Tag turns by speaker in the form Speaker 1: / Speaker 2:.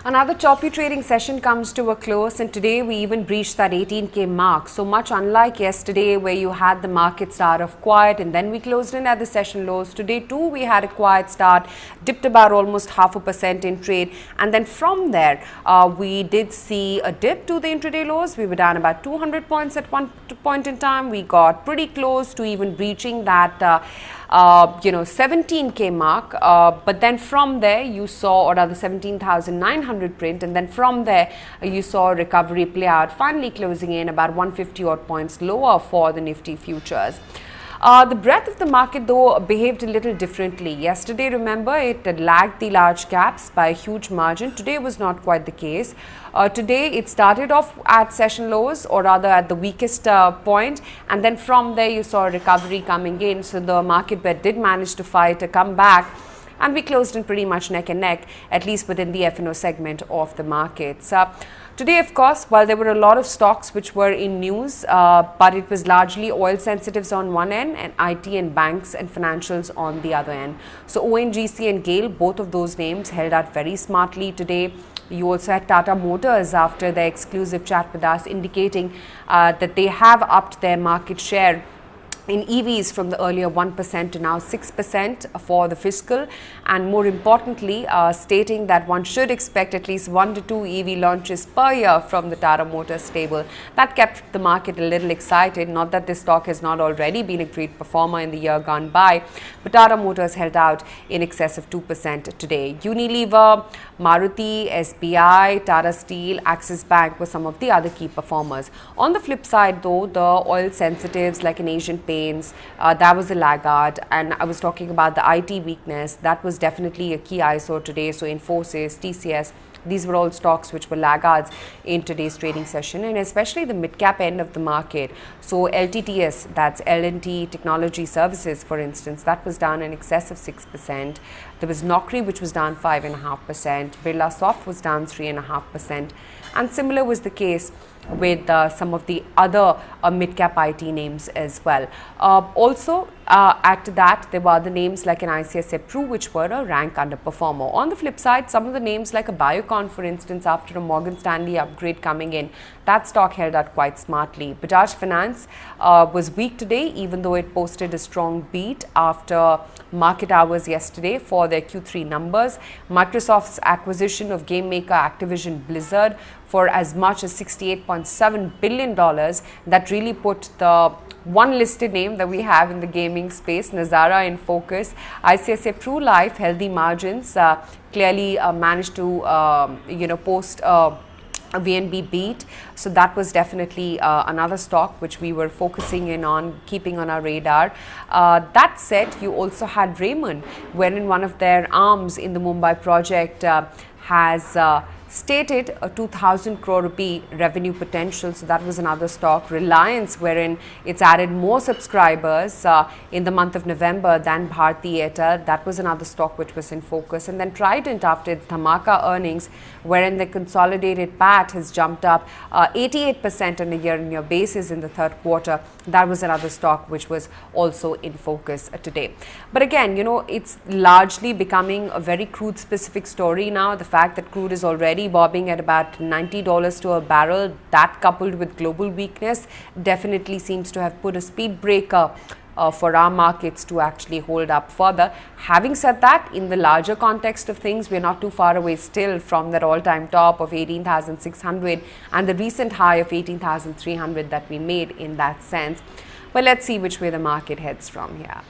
Speaker 1: Another choppy trading session comes to a close, and today we even breached that 18K mark. So much unlike yesterday where you had the market start off quiet and then we closed in at the session lows. Today too we had a quiet start, dipped about almost 0.5% in trade, and then from there we did see a dip to the intraday lows. We were down about 200 points at one point in time. We got pretty close to even breaching that 17K mark, but then from there you saw, or rather 17,900 print, and then from there you saw a recovery play out, finally closing in about 150 odd points lower for the Nifty futures. The breadth of the market though behaved a little differently. Yesterday, remember, it had lagged the large caps by a huge margin. Today was not quite the case. Today it started off at session lows, or rather at the weakest point, and then from there you saw a recovery coming in. So the market bet did manage to fight a comeback, and we closed in pretty much neck and neck, at least within the F&O segment of the markets. Today, of course, while there were a lot of stocks which were in news, but it was largely oil sensitives on one end and IT and banks and financials on the other end. So ONGC and GAIL, both of those names held out very smartly today. You also had Tata Motors after their exclusive chat with us indicating that they have upped their market share in EVs from the earlier 1% to now 6% for the fiscal, and more importantly stating that one should expect at least 1 to 2 EV launches per year from the Tata Motors stable. That kept the market a little excited. Not that this stock has not already been a great performer in the year gone by, but Tata Motors held out in excess of 2% today. Unilever, Maruti, SBI, Tata Steel, Axis Bank were some of the other key performers. On the flip side though, the oil sensitives like an Asian Paints, that was a laggard, and I was talking about the IT weakness. That was definitely a key eyesore today. So Infosys, TCS, these were all stocks which were laggards in today's trading session, and especially the mid-cap end of the market. So LTTS, that's L&T Technology Services, for instance, that was down in excess of 6%. There was Naukri, which was down 5.5%. Birla Soft was down 3.5%. And similar was the case with some of the other mid-cap IT names as well. Also, add to that, there were other names like an ICICI Pru, which were a rank underperformer. On the flip side, some of the names like a Biocon, for instance, after a Morgan Stanley upgrade coming in, that stock held out quite smartly. Bajaj Finance was weak today, even though it posted a strong beat after market hours yesterday for their Q3 numbers. Microsoft's acquisition of game maker Activision Blizzard for as much as $68.7 billion, that really put the one listed name that we have in the gaming space, Nazara, in focus. ICICI Pru Life, healthy margins, clearly managed to post a VNB beat. So that was definitely another stock which we were focusing in on, keeping on our radar. That said, you also had Raymond, wherein one of their arms in the Mumbai project has stated a 2,000 crore rupee revenue potential. So that was another stock. Reliance, wherein it's added more subscribers in the month of November than Bharti Airtel. That was another stock which was in focus. And then Trident, after its Dhamaka earnings, wherein the consolidated PAT has jumped up 88% on a year-on-year basis in the third quarter. That was another stock which was also in focus today. But again, it's largely becoming a very crude specific story now. The fact that crude is already bobbing at about $90 to a barrel, that coupled with global weakness definitely seems to have put a speed breaker for our markets to actually hold up further. Having said that, in the larger context of things, we're not too far away still from that all-time top of 18,600 and the recent high of 18,300 that we made in that sense. But let's see which way the market heads from here.